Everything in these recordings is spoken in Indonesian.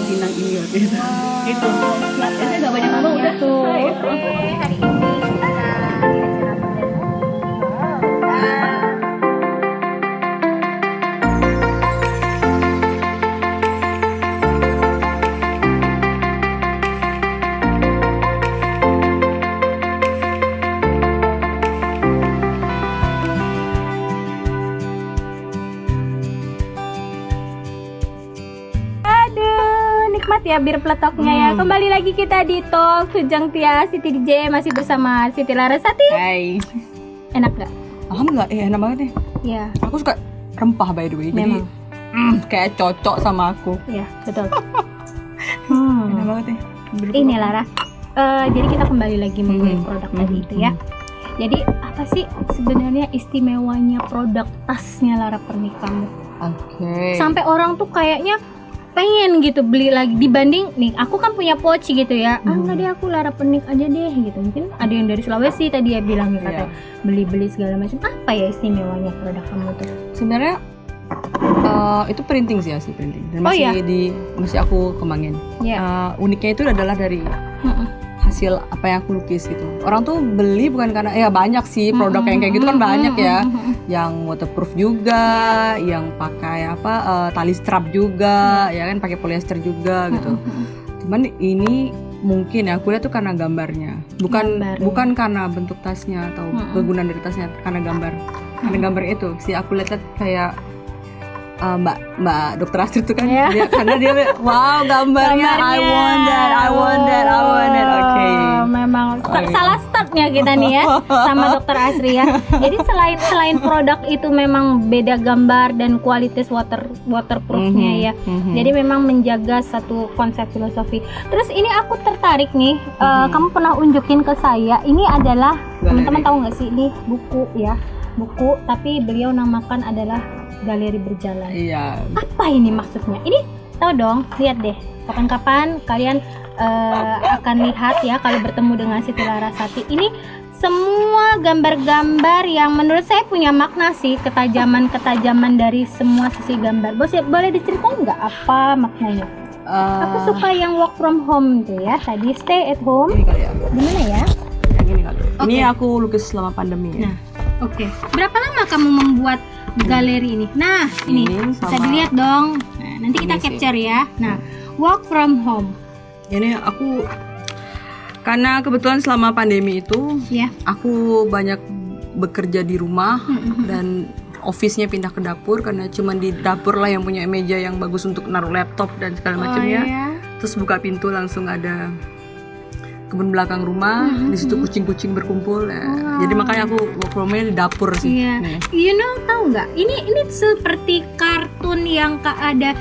rajinang ini gitu. Itu. Biasanya nggak banyak ngomong udah tuh. selesai. Hari ini kita dikasih rambut dan nikmat ya bir peletoknya ya. Kembali lagi kita di Talk Kujang Tia Siti DJ, masih bersama Siti Larasati. Hai. Enak gak? Alhamdulillah, enak banget nih. Iya. Aku suka rempah by the way. Memang. Jadi kayak cocok sama aku. Iya, betul. Enak banget nih. Ini Lara. Jadi kita kembali lagi menggunakan produk tadi itu ya. Jadi apa sih sebenarnya istimewanya produk tasnya Lara Pernik kamu? Oke. Sampai orang tuh kayaknya pengen gitu beli lagi dibanding nih aku kan punya pouch gitu ya. Enggak deh, aku Lara Pernik aja deh gitu. Mungkin ada yang dari Sulawesi tadi ya bilang kata beli-beli segala macam. Apa ya istimewanya produk kamu tuh? Sebenarnya itu printing sih printing. Dan masih aku kembangin. Uniknya itu adalah dari hasil apa yang aku lukis gitu. Orang tuh beli bukan karena banyak sih produk yang kayak gitu kan banyak ya. Yang waterproof juga, yang pakai tali strap juga, ya kan pakai polyester juga gitu. Cuman ini mungkin ya aku lihat tuh karena gambarnya. Bukan karena bentuk tasnya atau kegunaan dari tasnya, karena gambar. Karena gambar itu sih aku lihat kayak Mbak Dokter Astrid tuh kan karena dia wow gambarnya I want that. Okay. Memang salah startnya kita nih ya sama Dokter Astrid ya. Jadi selain produk itu memang beda gambar dan kualitas waterproofnya ya. Jadi memang menjaga satu konsep filosofi. Terus ini aku tertarik nih, kamu pernah unjukin ke saya. Ini adalah teman-teman tahu nggak sih ini buku tapi beliau namakan adalah Galeri Berjalan. Iya. Apa ini maksudnya? Ini tahu dong, lihat deh. Kapan-kapan kalian akan lihat ya kalau bertemu dengan Siti Larasati. Ini semua gambar-gambar yang menurut saya punya makna sih, ketajaman dari semua sisi gambar. Boleh diceritain nggak apa maknanya? Aku suka yang work from home tuh ya. Tadi stay at home. Ini kali ya. Gimana ya? Yang ini kali. Ini aku lukis selama pandemi ya. Nah, oke. Berapa lama kamu membuat galeri ini? Nah, ini bisa dilihat dong. Nah, nanti kita capture ya. Nah, work from home. Ini aku karena kebetulan selama pandemi itu aku banyak bekerja di rumah dan office-nya pindah ke dapur karena cuman di dapur lah yang punya meja yang bagus untuk naruh laptop dan segala macamnya. Terus buka pintu langsung ada kebun belakang rumah, di situ kucing-kucing berkumpul ya. Jadi makanya aku work from home di dapur sih. Iya. You know, tahu nggak? Ini seperti kartun yang ada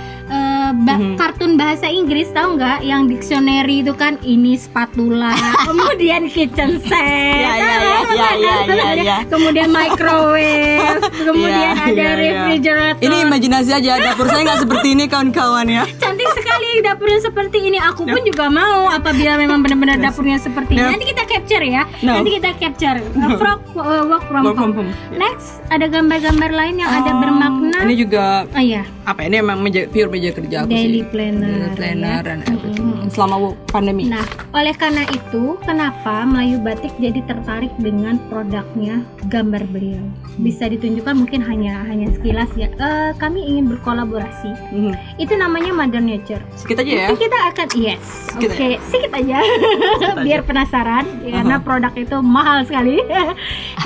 kartun bahasa Inggris, tahu nggak? Yang dictionary itu kan ini spatula, kemudian kitchen set, kemudian microwave, kemudian ada refrigerator. Ini imajinasi aja, dapur saya nggak seperti ini kawan-kawan ya. Cantik sekali dapurnya seperti ini. Aku pun juga mau apabila memang benar-benar dapurnya seperti ini. Nanti kita capture ya. Nanti kita capture work from home. Next, ada gambar-gambar lain yang ada bermakna. Ini juga apa ini emang pure meja kerja aku daily sih. planner, Planner dan everything. Selama pandemi. Nah, oleh karena itu, kenapa Melayu Batik jadi tertarik dengan produknya gambar beliau? Bisa ditunjukkan mungkin hanya sekilas ya. Kami ingin berkolaborasi. Itu namanya Mother Nature. Sedikit aja ya. Nanti kita akan sedikit aja. Biar penasaran karena produk itu mahal sekali.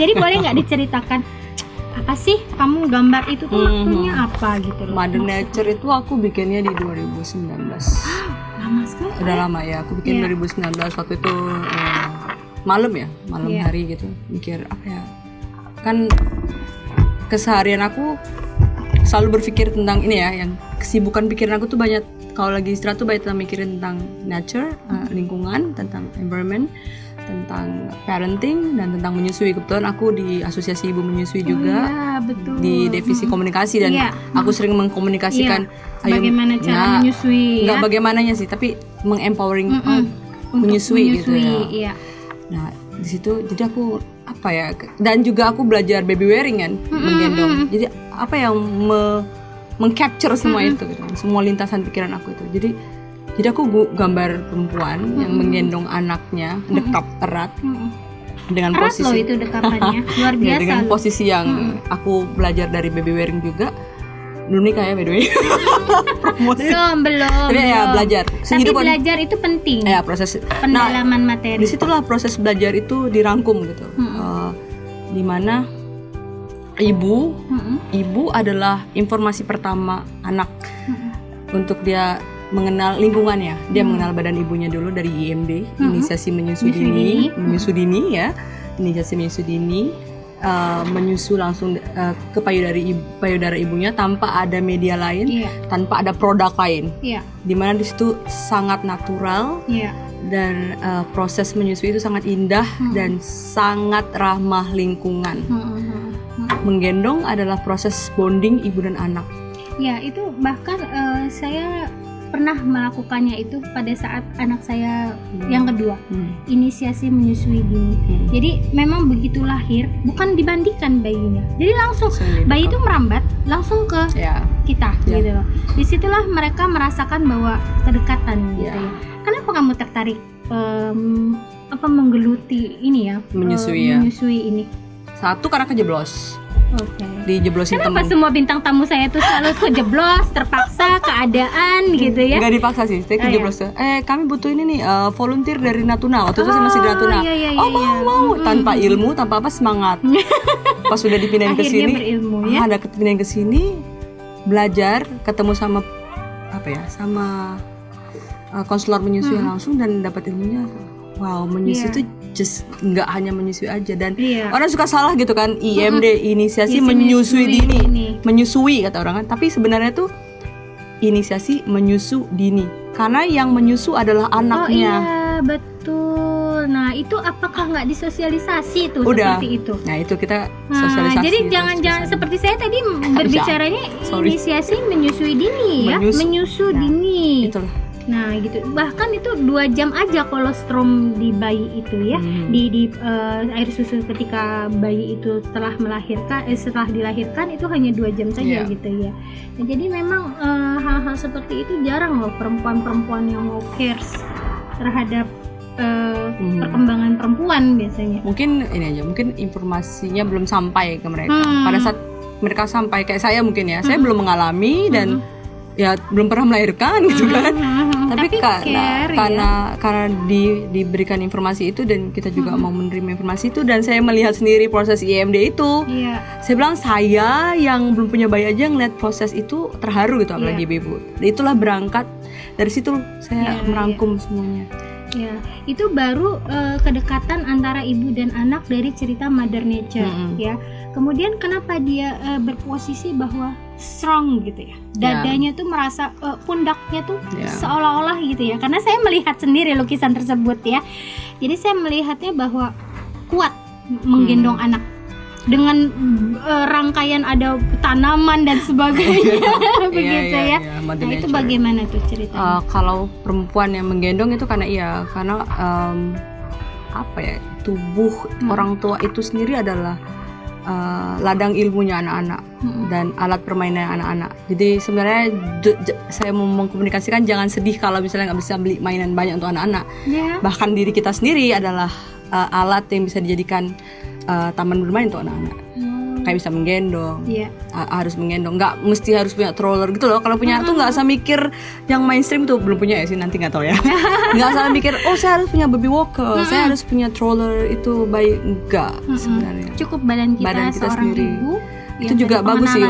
Jadi boleh nggak diceritakan apa sih kamu gambar itu tuh maksudnya apa gitu loh? Mother Nature itu aku bikinnya di 2019. Lama sekali. Udah lama ya, aku bikin 2019 waktu itu malam hari gitu. Mikir apa ya? Kan keseharian aku selalu berpikir tentang ini ya, yang kesibukan pikiran aku tuh banyak. Kalau lagi istirahat tuh banyak mikirin tentang nature, lingkungan, tentang environment, tentang parenting, dan tentang menyusui. Kebetulan aku di Asosiasi Ibu Menyusui juga, betul. Di divisi komunikasi, dan aku sering mengkomunikasikan bagaimana cara menyusui. Nggak bagaimananya sih, tapi mengempowering menyusui gitu ya. Nah di situ jadi aku apa ya, dan juga aku belajar baby wearing kan, menggendong. Jadi apa yang mengcapture semua itu gitu, semua lintasan pikiran aku itu. Jadi Jadi aku gambar perempuan yang menggendong anaknya dekat erat dengan Erat posisi loh itu dekapannya, luar ya, biasa dengan loh. posisi yang aku belajar dari baby wearing juga. Belum nikah ya by the way. Promosi. Belum. Tapi ya belajar. Tapi Kehidupan- belajar itu penting. Ya proses. Pendalaman materi. Disitulah proses belajar itu dirangkum gitu. Dimana ibu adalah informasi pertama anak untuk dia mengenal lingkungannya. Dia mengenal badan ibunya dulu dari IMD, inisiasi menyusui dini, inisiasi menyusui dini, menyusu langsung ke payudara ibunya tanpa ada media lain, tanpa ada produk lain. Dimana di situ sangat natural. Dan proses menyusui itu sangat indah dan sangat ramah lingkungan. Menggendong adalah proses bonding ibu dan anak. Ya, itu bahkan saya pernah melakukannya itu pada saat anak saya yang kedua, inisiasi menyusui dini. Jadi memang begitu lahir, bukan dibandingkan bayinya. Jadi langsung bayi itu merambat langsung ke kita, gitu loh. Disitulah mereka merasakan bahwa kedekatan, gitu ya. Kenapa kamu tertarik menggeluti ini ya? Menyusui ini. Satu, karena kejeblos. Oke. Dijeblosin Kenapa temen. semua bintang tamu saya tuh selalu kejeblos, terpaksa, keadaan gitu ya? Nggak dipaksa sih, saya kejeblos. Kami butuh ini nih, volunteer dari Natuna. Waktu itu saya masih di Natuna. Mau. Tanpa ilmu, tanpa apa, semangat. Pas sudah dipindahin ke sini, berilmu, ya? ada dipindahin ke sini, belajar, ketemu sama konselor menyusui langsung dan dapat ilmunya. Wow, menyusui itu just nggak hanya menyusui aja, dan orang suka salah gitu kan, IMD, inisiasi menyusui dini, menyusui kata orang kan, tapi sebenarnya tuh inisiasi menyusu dini, karena yang menyusu adalah anaknya. Oh iya, betul. Nah, itu apakah nggak disosialisasi tuh Udah. seperti itu? Nah, itu kita sosialisasi. Jadi jangan seperti saya tadi berbicaranya inisiasi menyusui dini ya, menyusu dini. Itulah. Nah gitu, bahkan itu 2 jam aja kolostrum di bayi itu ya, di air susu ketika bayi itu setelah dilahirkan itu hanya 2 jam saja gitu ya. Nah, jadi memang hal-hal seperti itu jarang loh perempuan-perempuan yang mau cares terhadap perkembangan perempuan biasanya. Mungkin ini aja, mungkin informasinya belum sampai ke mereka. Pada saat mereka sampai, kayak saya mungkin ya, saya belum mengalami dan ya belum pernah melahirkan gitu kan. Tapi karena diberikan informasi itu dan kita juga mau menerima informasi itu, dan saya melihat sendiri proses IMD itu. Saya bilang, saya yang belum punya bayi aja ngeliat proses itu terharu gitu, apalagi ibu. Dan itulah berangkat dari situ saya merangkum semuanya. Ya, itu baru kedekatan antara ibu dan anak dari cerita Mother Nature ya. Kemudian kenapa dia berposisi bahwa strong gitu ya, dadanya tuh merasa pundaknya tuh seolah-olah gitu ya, karena saya melihat sendiri lukisan tersebut ya. Jadi saya melihatnya bahwa kuat menggendong anak dengan rangkaian ada tanaman dan sebagainya. Begitu ya. Nah, itu bagaimana tuh ceritanya? Kalau perempuan yang menggendong itu karena tubuh orang tua itu sendiri adalah ladang ilmunya anak-anak dan alat permainan anak-anak. Jadi sebenarnya saya mau mengkomunikasikan, jangan sedih kalau misalnya nggak bisa beli mainan banyak untuk anak-anak. Bahkan diri kita sendiri adalah alat yang bisa dijadikan taman bermain untuk anak-anak. Kayak bisa menggendong, harus menggendong, nggak mesti harus punya stroller gitu loh. Kalau punya tuh nggak usah mikir yang mainstream tuh, belum punya ya sih, nanti nggak tahu ya. Nggak usah mikir, saya harus punya baby walker, saya harus punya stroller itu baik, enggak sebenarnya. Cukup badan kita seorang sendiri. Ibu Itu juga bagus sih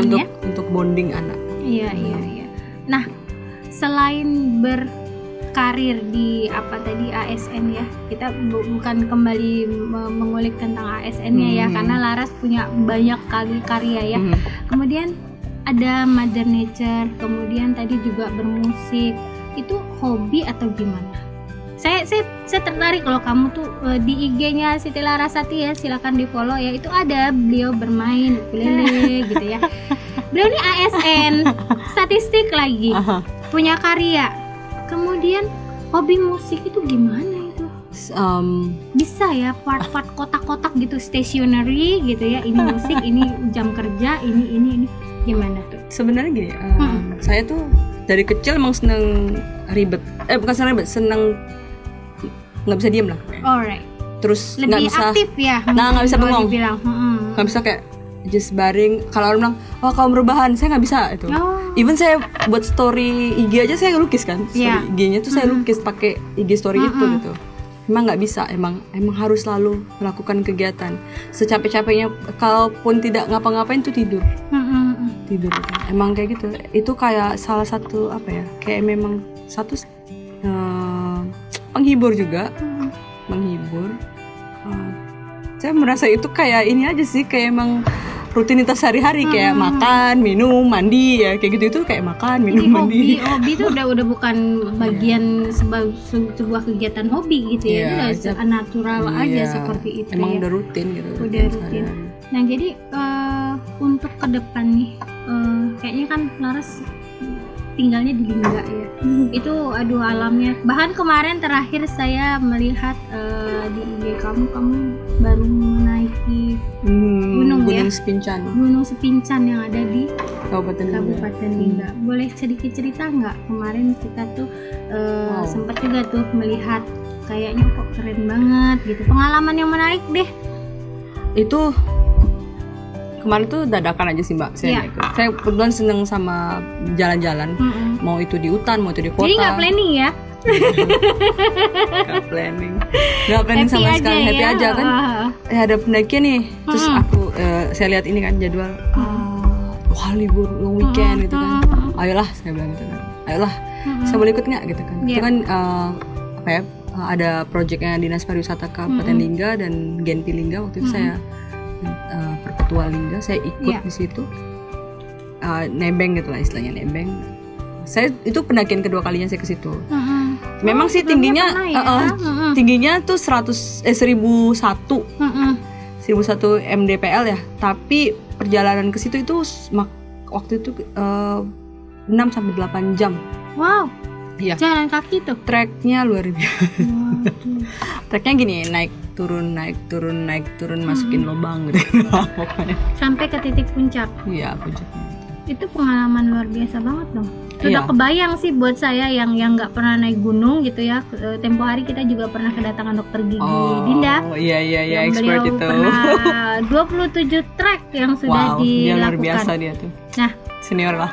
untuk bonding anak. Iya. Nah, selain berkarir di ASN ya, kita bukan kembali mengulik tentang ASN-nya ya, karena Laras punya banyak kali karya ya. Kemudian ada Mother Nature, kemudian tadi juga bermusik. Itu hobi atau gimana? Saya tertarik kalau kamu tuh di IG-nya Siti Larasati ya, silakan di follow ya. Itu ada beliau bermain ukulele gitu ya. Beliau ini ASN, statistik lagi, punya karya. Kemudian hobi musik itu gimana itu? Bisa ya part-part kotak-kotak gitu, stationery gitu ya. Ini musik, ini jam kerja, ini gimana tuh? Sebenarnya gini, saya tuh dari kecil emang seneng ribet. Bukan seneng ribet, seneng nggak bisa diem lah. Alright. Terus nggak Lebih bisa aktif ya. nggak bisa kalau bengong. dibilang. Nggak bisa kayak just baring. Kalau orang bilang, wah kamu merubahan, saya nggak bisa itu. Even saya buat story IG aja saya lukis kan, story IG-nya tuh saya lukis pakai IG story itu gitu. Emang nggak bisa, emang harus selalu melakukan kegiatan. Secapek-capeknya, kalaupun tidak ngapa-ngapain tuh tidur. Tidur. Emang kayak gitu. Itu kayak salah satu apa ya? Kayak memang satu penghibur juga, menghibur. Saya merasa itu kayak ini aja sih, kayak emang rutinitas sehari-hari kayak makan, minum, mandi ya kayak gitu, itu kayak makan, minum, mandi. Hobi itu udah bukan bagian sebuah kegiatan hobi gitu ya. Itu udah natural aja seperti itu. Emang ya. Udah rutin gitu. Udah rutin. Nah jadi untuk ke depan nih, kayaknya kan Laras tinggalnya di Lingga ya. Itu aduh alamnya. Bahkan kemarin terakhir saya melihat di IG kamu baru menaiki gunung Sepincan. Gunung Sepincan yang ada di Kabupaten Lingga. Boleh sedikit cerita nggak? Kemarin kita tuh sempat juga tuh melihat kayaknya kok keren banget gitu. Pengalaman yang menarik deh. Itu kemarin tuh dadakan aja sih Mbak. Saya kebetulan seneng sama jalan-jalan. Mau itu di hutan, mau itu di kota. Jadi nggak planning ya? Nggak planning sama sekali, happy aja kan. Ada pendakian nih, terus saya lihat ini kan jadwal, wah libur long weekend gitu kan. Ayolah saya bilang gitu kan. Ayolah, saya boleh ikut nggak gitu kan. Itu kan ada proyeknya Dinas Pariwisata Kabupaten Lingga dan Genpi Lingga. Waktu itu saya perketua Lingga, saya ikut di situ. Nebeng gitu lah istilahnya, nebeng. Saya itu pendakian kedua kalinya saya ke situ. Memang sih tingginya tingginya tuh 1001 mdpl ya. Tapi perjalanan ke situ itu waktu itu 6 sampai 8 jam. Wow. Iya. Jalan kaki tuh. Treknya luar biasa. Treknya gini, naik turun masukin lubang gitu. Pokoknya. Sampai ke titik puncak. Iya, puncaknya. Itu pengalaman luar biasa banget dong. Sudah kebayang sih buat saya yang nggak pernah naik gunung gitu ya. Tempo hari kita juga pernah kedatangan dokter gigi Dinda. Oh iya yang expert beliau itu. Pernah 27 trek yang sudah dilakukan. Dia luar biasa dia tuh. Nah, senior lah.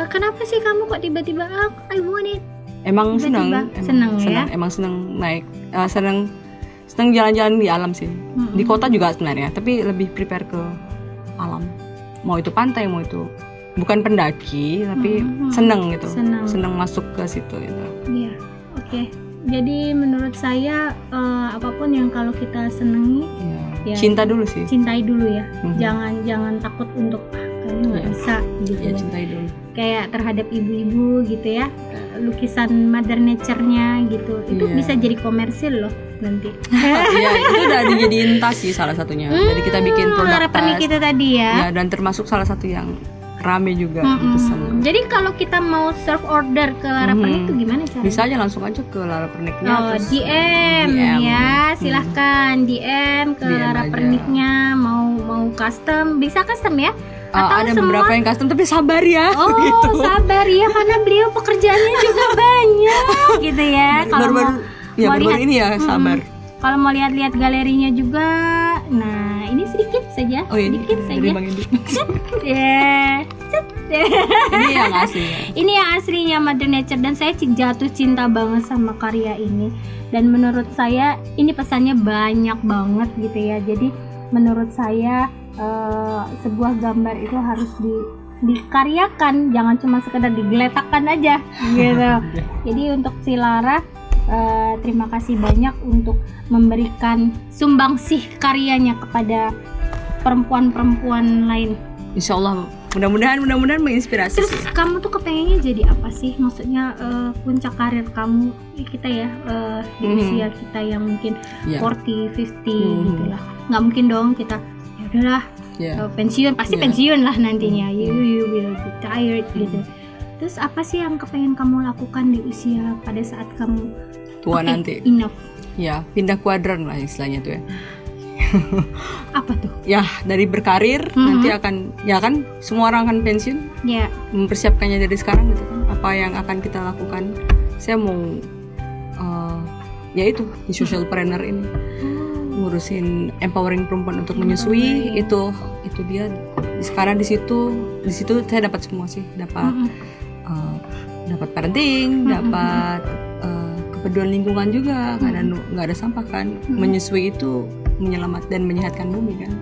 Kenapa sih kamu kok tiba-tiba I want it? Emang senang ya. Emang senang naik, senang jalan-jalan di alam sih. Di kota juga sebenarnya, tapi lebih prepare ke alam. Mau itu pantai, mau itu bukan pendaki, tapi senang gitu. Senang masuk ke situ gitu. Iya, oke. Jadi menurut saya apapun yang kalau kita senangi, ya cinta dulu sih. Cintai dulu ya. Jangan takut untuk kayaknya nggak bisa gitu. Ya, cintai dulu. Kayak terhadap ibu-ibu gitu ya, lukisan Mother Nature-nya gitu, itu bisa jadi komersil loh nanti. Iya, itu udah dijadiin tas sih salah satunya. Jadi kita bikin produk harapan tas. kita tadi ya. Ya, dan termasuk salah satu yang rame juga dipesan. Jadi kalau kita mau serve order ke Lara Pernik itu gimana caranya? Bisa aja langsung aja ke Lara Perniknya. terus DM ya, silahkan DM ke Lara Perniknya. Mau custom, bisa custom ya? Atau ada beberapa yang custom, tapi sabar ya. Oh gitu. Sabar ya, karena beliau pekerjaannya juga banyak gitu ya. Kalau mau lihat ini ya sabar. Kalau mau lihat-lihat galerinya juga, nah ini sedikit saja, sedikit saja. Ini yang aslinya. Ini yang aslinya Mother Nature, dan saya jatuh cinta banget sama karya ini. Dan menurut saya ini pesannya banyak banget gitu ya. Jadi menurut saya sebuah gambar itu harus dikaryakan, jangan cuma sekedar digeletakkan aja gitu. Jadi untuk si Lara, terima kasih banyak untuk memberikan sumbangsih karyanya kepada perempuan-perempuan lain. Insya Allah, mudah-mudahan menginspirasi. Terus kamu tuh kepengennya jadi apa sih? Maksudnya puncak karir kamu kita ya, di usia kita yang mungkin 40, 50 gitu lah. Nggak mungkin dong kita ya udahlah pensiun, pasti pensiun lah nantinya. You will be tired gitu. Terus apa sih yang kepengen kamu lakukan di usia pada saat kamu tua nanti? Enough. Ya, pindah kuadran lah istilahnya tuh ya. Apa tuh? Ya, dari berkarir nanti akan, ya kan semua orang akan pensiun. Ya. Mempersiapkannya dari sekarang gitu kan. apa yang akan kita lakukan. Saya mau ya itu di socialpreneur ini ngurusin empowering perempuan untuk menyusui. Itu dia. Sekarang di situ saya dapat semua sih, dapat parenting, dapat kepedulian lingkungan juga, karena nggak ada sampah kan. Menyusui itu menyelamat dan menyehatkan bumi kan.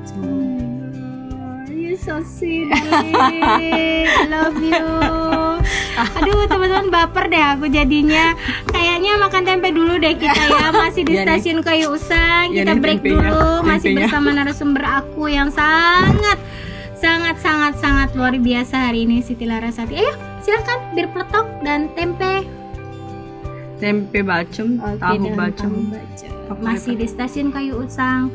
You so sweet, darling. I love you. Aduh teman-teman, baper deh aku jadinya. Kayaknya makan tempe dulu deh kita ya. Masih di stasiun Kayu Usang. Kita break dulu. Masih bersama narasumber aku yang sangat luar biasa hari ini, Siti Larasati. Ayo silakan bir peletok dan tempe bacem, tahu bacem. Masih di stasiun Kayu Usang.